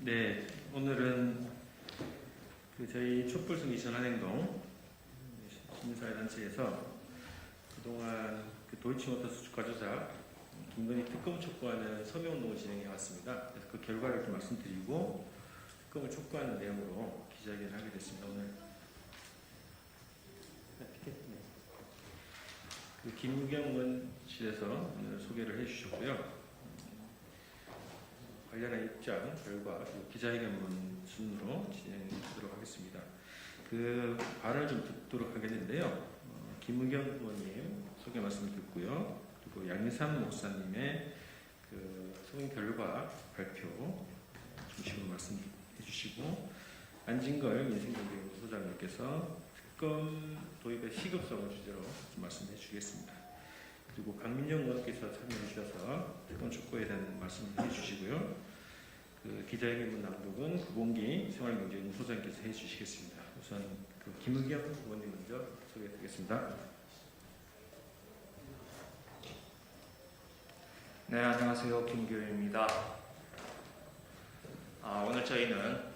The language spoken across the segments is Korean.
네, 오늘은 저희 촛불승리 전환행동 시민사회단체에서 그동안 도이치모터스 주가 조작 김건희 특검 촉구하는 서명운동을 진행해 왔습니다. 그래서 그 결과를 좀 말씀드리고 특검을 촉구하는 내용으로 기자회견을 하게 됐습니다. 오늘 김우경 의원실에서 오늘 소개를 해주셨고요. 관련한 입장, 결과, 그리고 기자회견문 순으로 진행하도록 하겠습니다. 그 발언을 좀 듣도록 하겠는데요. 김우경 의원님 소개 말씀을 듣고요. 그리고 양희삼 목사님의 소명 결과 발표 중심으로 말씀해 주시고, 안진걸 민생경제연구소 소장님께서 특검 도입의 시급성을 주제로 좀 말씀해 주시겠습니다. 그리고 강민영 의원께서 참여해 주셔서 특검 촉구에 대한 말씀을 해주시고요. 기자회견문 낭독은 구봉기 생활경제연구소장님께서 해주시겠습니다. 우선 김우경 의원님 먼저 소개해드리겠습니다. 네, 안녕하세요. 김우경입니다. 오늘 저희는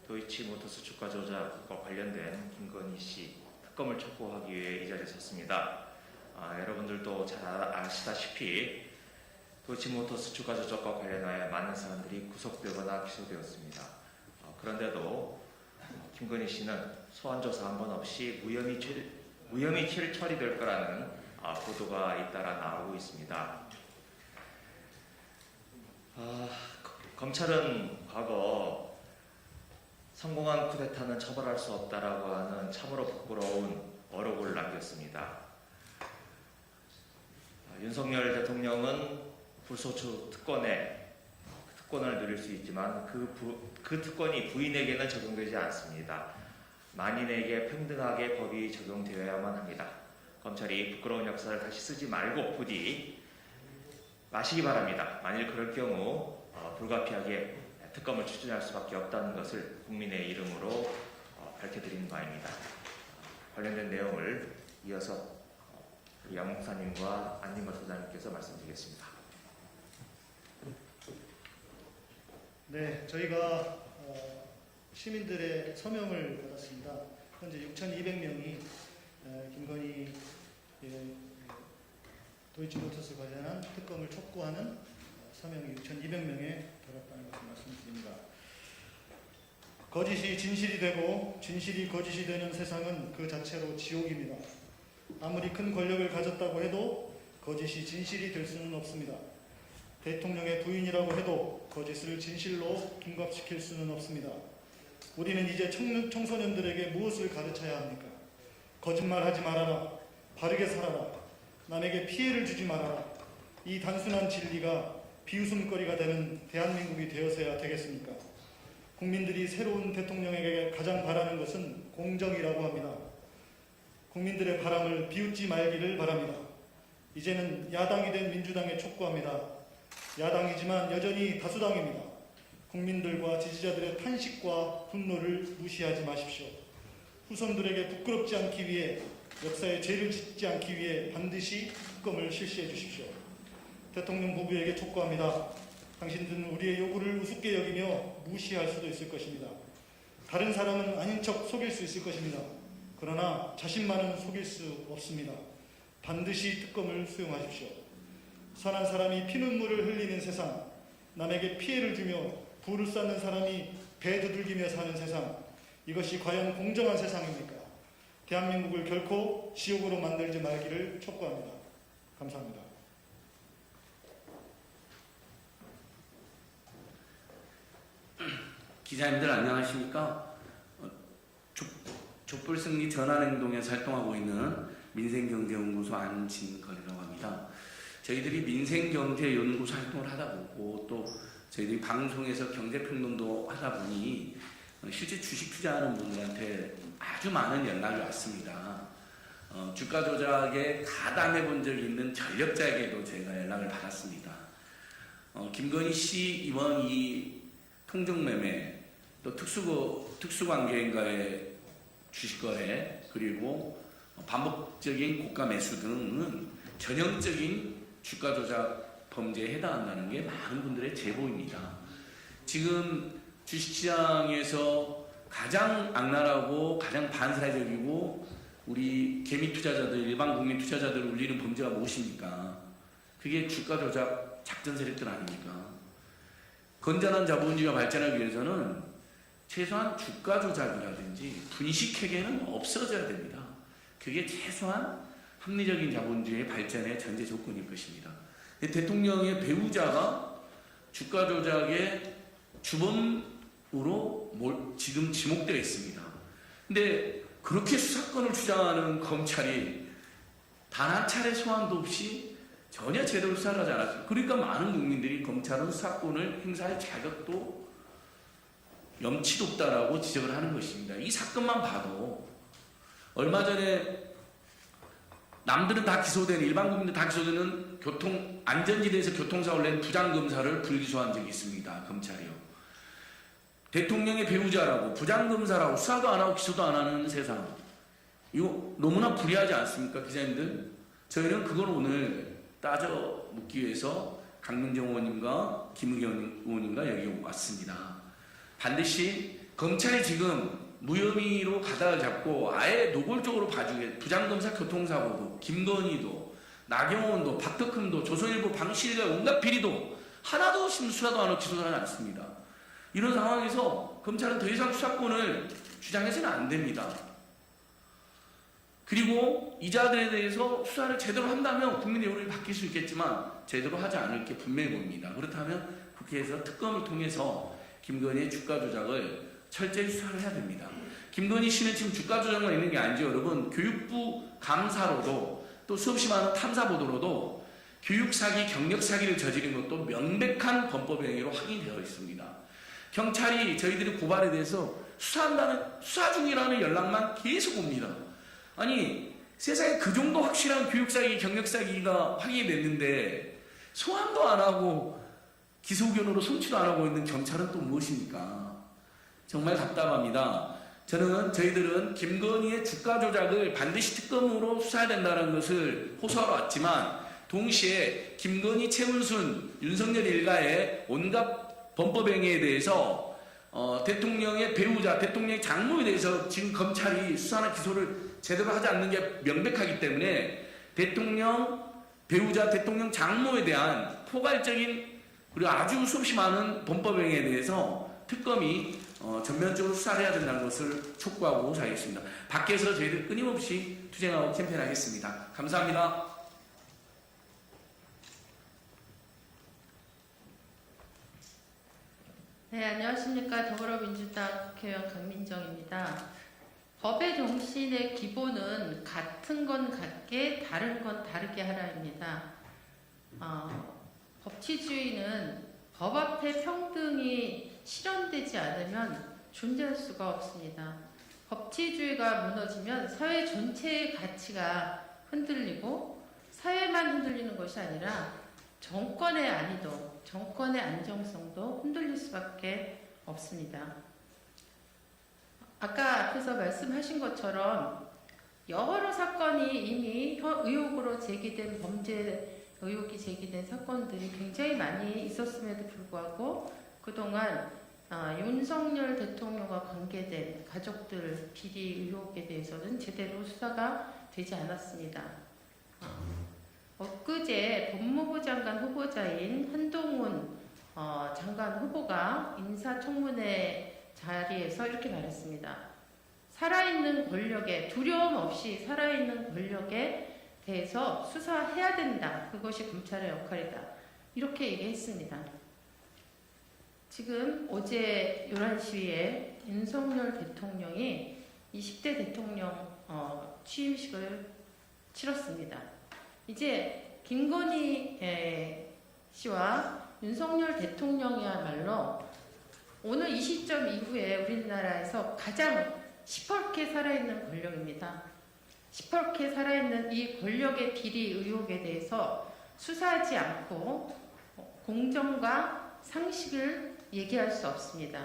도이치모터스 주가 조작과 관련된 김건희 씨 특검을 촉구하기 위해 이 자리에 섰습니다. 여러분들도 잘 아시다시피 도이치모터스 주가 조작과 관련하여 많은 사람들이 구속되거나 기소되었습니다. 그런데도 김건희 씨는 소환 조사 한 번 없이 무혐의 처리될 거라는 보도가 잇따라 나오고 있습니다. 검찰은 과거 성공한 쿠데타는 처벌할 수 없다라고 하는 참으로 부끄러운 어록을 남겼습니다. 윤석열 대통령은 불소추 특권을 누릴 수 있지만 그 특권이 부인에게는 적용되지 않습니다. 만인에게 평등하게 법이 적용되어야만 합니다. 검찰이 부끄러운 역사를 다시 쓰지 말고 부디 마시기 바랍니다. 만일 그럴 경우 불가피하게 특검을 추진할 수밖에 없다는 것을 국민의 이름으로 밝혀드리는 바입니다. 관련된 내용을 이어서 양 목사님과 안진걸 소장님께서 말씀드리겠습니다. 네, 저희가 시민들의 서명을 받았습니다. 현재 6,200명이 김건희 도이치모터스 관련한 특검을 촉구하는 서명이 6,200명에 달했다는 것을 말씀드립니다. 거짓이 진실이 되고 진실이 거짓이 되는 세상은 그 자체로 지옥입니다. 아무리 큰 권력을 가졌다고 해도 거짓이 진실이 될 수는 없습니다. 대통령의 부인이라고 해도 거짓을 진실로 둔갑시킬 수는 없습니다. 우리는 이제 청소년들에게 무엇을 가르쳐야 합니까? 거짓말하지 말아라. 바르게 살아라. 남에게 피해를 주지 말아라. 이 단순한 진리가 비웃음거리가 되는 대한민국이 되어서야 되겠습니까? 국민들이 새로운 대통령에게 가장 바라는 것은 공정이라고 합니다. 국민들의 바람을 비웃지 말기를 바랍니다. 이제는 야당이 된 민주당에 촉구합니다. 야당이지만 여전히 다수당입니다. 국민들과 지지자들의 탄식과 분노를 무시하지 마십시오. 후손들에게 부끄럽지 않기 위해, 역사에 죄를 짓지 않기 위해 반드시 특검을 실시해 주십시오. 대통령 부부에게 촉구합니다. 당신들은 우리의 요구를 우습게 여기며 무시할 수도 있을 것입니다. 다른 사람은 아닌 척 속일 수 있을 것입니다. 그러나 자신만은 속일 수 없습니다. 반드시 특검을 수용하십시오. 선한 사람이 피눈물을 흘리는 세상, 남에게 피해를 주며 부를 쌓는 사람이 배 두들기며 사는 세상, 이것이 과연 공정한 세상입니까? 대한민국을 결코 지옥으로 만들지 말기를 촉구합니다. 감사합니다. 기자님들 안녕하십니까? 촛불승리 전환행동에서 활동하고 있는 민생경제연구소 안진걸이라고 합니다. 저희들이 민생경제연구소 활동을 하다 보고 또 저희들이 방송에서 경제평론도 하다 보니 실제 주식 투자하는 분들한테 아주 많은 연락이 왔습니다. 주가 조작에 가담해 본 적이 있는 전력자에게도 제가 연락을 받았습니다. 김건희 씨 이번 이 통정매매 또 특수관계인과의 주식거래 그리고 반복적인 고가 매수 등은 전형적인 주가 조작 범죄에 해당한다는 게 많은 분들의 제보입니다. 지금 주식시장에서 가장 악랄하고 가장 반사회적이고 우리 개미 투자자들, 일반 국민 투자자들을 울리는 범죄가 무엇입니까? 그게 주가 조작 작전 세력들 아닙니까? 건전한 자본주의가 발전하기 위해서는 최소한 주가 조작이라든지 분식회계는 없어져야 됩니다. 그게 최소한 합리적인 자본주의의 발전의 전제 조건일 것입니다. 대통령의 배우자가 주가 조작의 주범으로 지금 지목되어 있습니다. 근데 그렇게 수사권을 주장하는 검찰이 단 한 차례 소환도 없이 전혀 제대로 수사를 하지 않았습니다. 그러니까 많은 국민들이 검찰은 수사권을 행사할 자격도 염치도 없다라고 지적을 하는 것입니다. 이 사건만 봐도 얼마 전에 남들은 다 기소되는, 일반 국민들 다 기소되는 안전지대에서 교통사고를 낸 부장검사를 불기소한 적이 있습니다. 검찰이요. 대통령의 배우자라고 부장검사라고 수사도 안 하고 기소도 안 하는 세상, 이거 너무나 불리하지 않습니까, 기자님들? 저희는 그걸 오늘 따져 묻기 위해서 강민정 의원님과 김의겸 의원님과 여기 왔습니다. 반드시 검찰이 지금 무혐의로 가닥을 잡고 아예 노골적으로 봐주게, 부장검사 교통사고도, 김건희도, 나경원도, 박덕흠도, 조선일보 방실과 온갖 비리도 하나도 수사도 안 하고 기소도 하지 않습니다. 이런 상황에서 검찰은 더 이상 수사권을 주장해서는 안 됩니다. 그리고 이자들에 대해서 수사를 제대로 한다면 국민의 여론이 바뀔 수 있겠지만 제대로 하지 않을 게 분명히 보입니다. 그렇다면 국회에서 특검을 통해서 김건희의 주가 조작을 철저히 수사를 해야 됩니다. 김건희 씨는 지금 주가 조작만 있는 게 아니죠. 여러분, 교육부 감사로도 또 수없이 많은 탐사 보도로도 교육사기, 경력사기를 저지른 것도 명백한 범법 행위로 확인되어 있습니다. 경찰이 저희들의 고발에 대해서 수사 중이라는 연락만 계속 옵니다. 아니, 세상에 그 정도 확실한 교육사기, 경력사기가 확인이 됐는데 소환도 안 하고 기소 의견으로 송치도 안 하고 있는 경찰은 또 무엇입니까? 정말 답답합니다. 저희들은 김건희의 주가 조작을 반드시 특검으로 수사해야 된다는 것을 호소하러 왔지만 동시에 김건희, 최문순, 윤석열 일가의 온갖 범법 행위에 대해서 대통령의 배우자, 대통령의 장모에 대해서 지금 검찰이 수사나 기소를 제대로 하지 않는 게 명백하기 때문에 대통령 배우자, 대통령 장모에 대한 포괄적인 그리고 아주 수없이 많은 범법 행위에 대해서 특검이 전면적으로 수사를 해야 된다는 것을 촉구하고 사겠습니다. 밖에서 저희들 끊임없이 투쟁하고 캠페인하겠습니다. 감사합니다. 네, 안녕하십니까. 더불어민주당 국회의원 강민정입니다. 법의 정신의 기본은 같은 건 같게, 다른 건 다르게 하라입니다. 법치주의는 법 앞에 평등이 실현되지 않으면 존재할 수가 없습니다. 법치주의가 무너지면 사회 전체의 가치가 흔들리고 사회만 흔들리는 것이 아니라 정권의 안위도, 정권의 안정성도 흔들릴 수밖에 없습니다. 아까 앞에서 말씀하신 것처럼 여러 사건이 이미 의혹으로 제기된 범죄 의혹이 제기된 사건들이 굉장히 많이 있었음에도 불구하고 그동안 윤석열 대통령과 관계된 가족들 비리 의혹에 대해서는 제대로 수사가 되지 않았습니다. 엊그제 법무부 장관 후보자인 한동훈 장관 후보가 인사청문회 자리에서 이렇게 말했습니다. 살아있는 권력에, 두려움 없이 살아있는 권력에 대해서 수사해야 된다. 그것이 검찰의 역할이다. 이렇게 얘기했습니다. 지금 어제 11시에 윤석열 대통령이 20대 대통령 취임식을 치렀습니다. 이제 김건희 씨와 윤석열 대통령이야말로 오늘 이 시점 이후에 우리나라에서 가장 시퍼렇게 살아있는 권력입니다. 시퍼렇게 살아있는 이 권력의 비리 의혹에 대해서 수사하지 않고 공정과 상식을 얘기할 수 없습니다.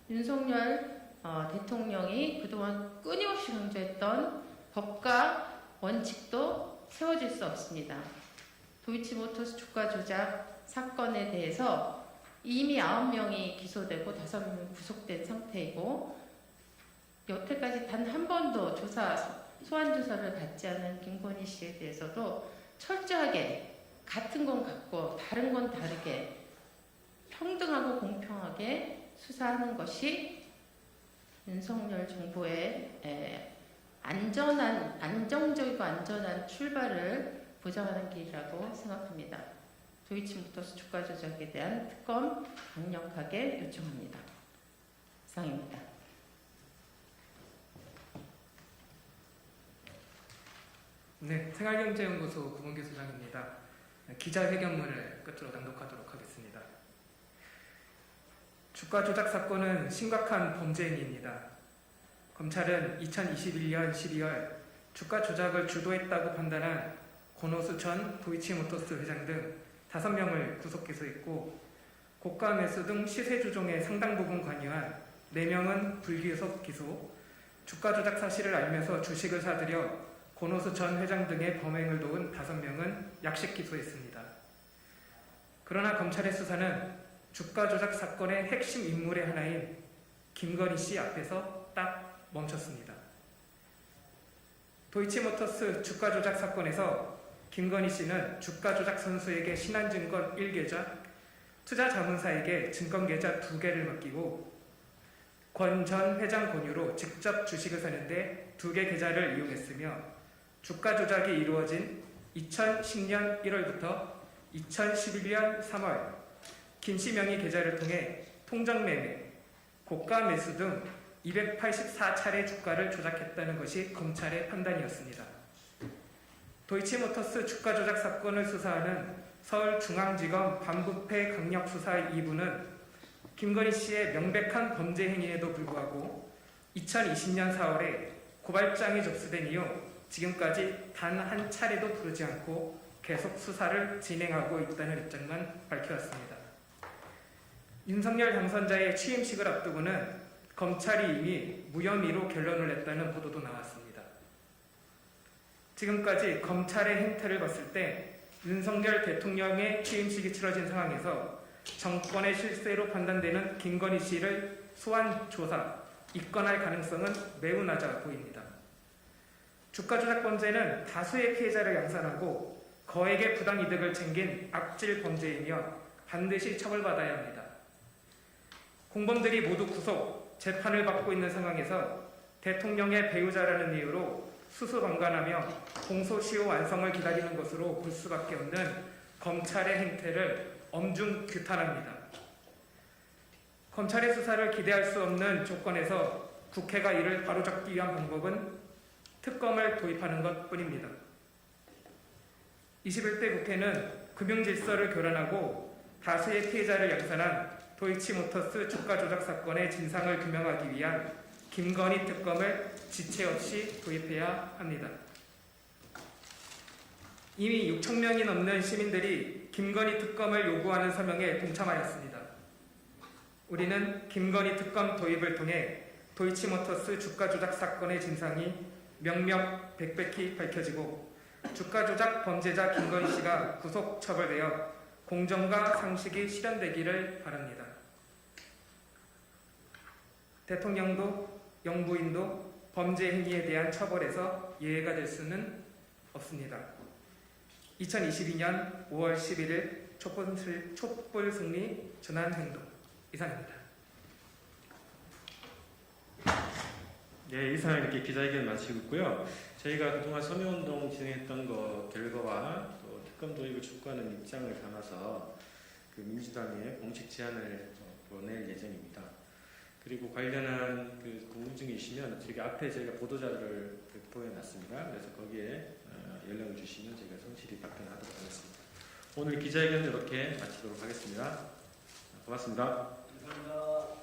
윤석열 대통령이 그동안 끊임없이 강조했던 법과 원칙도 세워질 수 없습니다. 도이치모터스 주가 조작 사건에 대해서 이미 9명이 기소되고 5명이 구속된 상태이고 여태까지 단 한 번도 소환 조사를 받지 않은 김건희 씨에 대해서도 철저하게 같은 건 같고 다른 건 다르게 평등하고 공평하게 수사하는 것이 윤석열 정부의 안정적이고 안전한 출발을 보장하는 길이라고 생각합니다. 도이치모터스 주가 조작에 대한 특검 강력하게 요청합니다. 이상입니다. 네, 생활경제연구소 구본규 소장입니다. 기자회견문을 끝으로 낭독하도록 하겠습니다. 주가 조작 사건은 심각한 범죄 행위입니다. 검찰은 2021년 12월 주가 조작을 주도했다고 판단한 권오수 전 도이치모터스 회장 등 5명을 구속 기소했고 고가 매수 등 시세 조종에 상당 부분 관여한 4명은 불기소 기소, 주가 조작 사실을 알면서 주식을 사들여 권오수 전 회장 등의 범행을 도운 5명은 약식 기소했습니다. 그러나 검찰의 수사는 주가 조작 사건의 핵심 인물의 하나인 김건희 씨 앞에서 딱 멈췄습니다. 도이치모터스 주가 조작 사건에서 김건희 씨는 주가 조작 선수에게 신한증권 1계좌, 투자자문사에게 증권계좌 2개를 맡기고 권 전 회장 권유로 직접 주식을 사는데 2개 계좌를 이용했으며 주가 조작이 이루어진 2010년 1월부터 2011년 3월 김씨 명의 계좌를 통해 통정매매, 고가 매수 등 284차례 주가를 조작했다는 것이 검찰의 판단이었습니다. 도이치모터스 주가 조작 사건을 수사하는 서울중앙지검 반부패 강력수사 2부는 김건희 씨의 명백한 범죄 행위에도 불구하고 2020년 4월에 고발장이 접수된 이후 지금까지 단 한 차례도 부르지 않고 계속 수사를 진행하고 있다는 입장만 밝혀왔습니다. 윤석열 당선자의 취임식을 앞두고는 검찰이 이미 무혐의로 결론을 냈다는 보도도 나왔습니다. 지금까지 검찰의 행태를 봤을 때 윤석열 대통령의 취임식이 치러진 상황에서 정권의 실세로 판단되는 김건희 씨를 소환, 조사, 입건할 가능성은 매우 낮아 보입니다. 주가 조작 범죄는 다수의 피해자를 양산하고 거액의 부당이득을 챙긴 악질 범죄이며 반드시 처벌받아야 합니다. 공범들이 모두 구속, 재판을 받고 있는 상황에서 대통령의 배우자라는 이유로 수수방관하며 공소시효 완성을 기다리는 것으로 볼 수밖에 없는 검찰의 행태를 엄중 규탄합니다. 검찰의 수사를 기대할 수 없는 조건에서 국회가 이를 바로잡기 위한 방법은 특검을 도입하는 것뿐입니다. 21대 국회는 금융질서를 교란하고 다수의 피해자를 양산한 도이치모터스 주가 조작 사건의 진상을 규명하기 위한 김건희 특검을 지체 없이 도입해야 합니다. 이미 6,000명이 넘는 시민들이 김건희 특검을 요구하는 서명에 동참하였습니다. 우리는 김건희 특검 도입을 통해 도이치모터스 주가 조작 사건의 진상이 명명백백히 밝혀지고 주가 조작 범죄자 김건희 씨가 구속 처벌되어 공정과 상식이 실현되기를 바랍니다. 대통령도 영부인도 범죄 행위에 대한 처벌에서 예외가 될 수는 없습니다. 2022년 5월 11일 촛불 승리 전환 행동 이상입니다. 네, 이상 이렇게 기자회견 마치고 있고요. 저희가 그동안 서명운동 진행했던 거 결과와 또 특검 도입을 촉구하는 입장을 담아서 그 민주당에 공식 제안을 보낼 예정입니다. 그리고 관련한 그 궁금증이 있으면 저기 앞에 저희가 보도자료를 보여놨습니다. 그래서 거기에 연락을 주시면 저희가 성실히 답변하도록 하겠습니다. 오늘 기자회견은 이렇게 마치도록 하겠습니다. 고맙습니다. 감사합니다.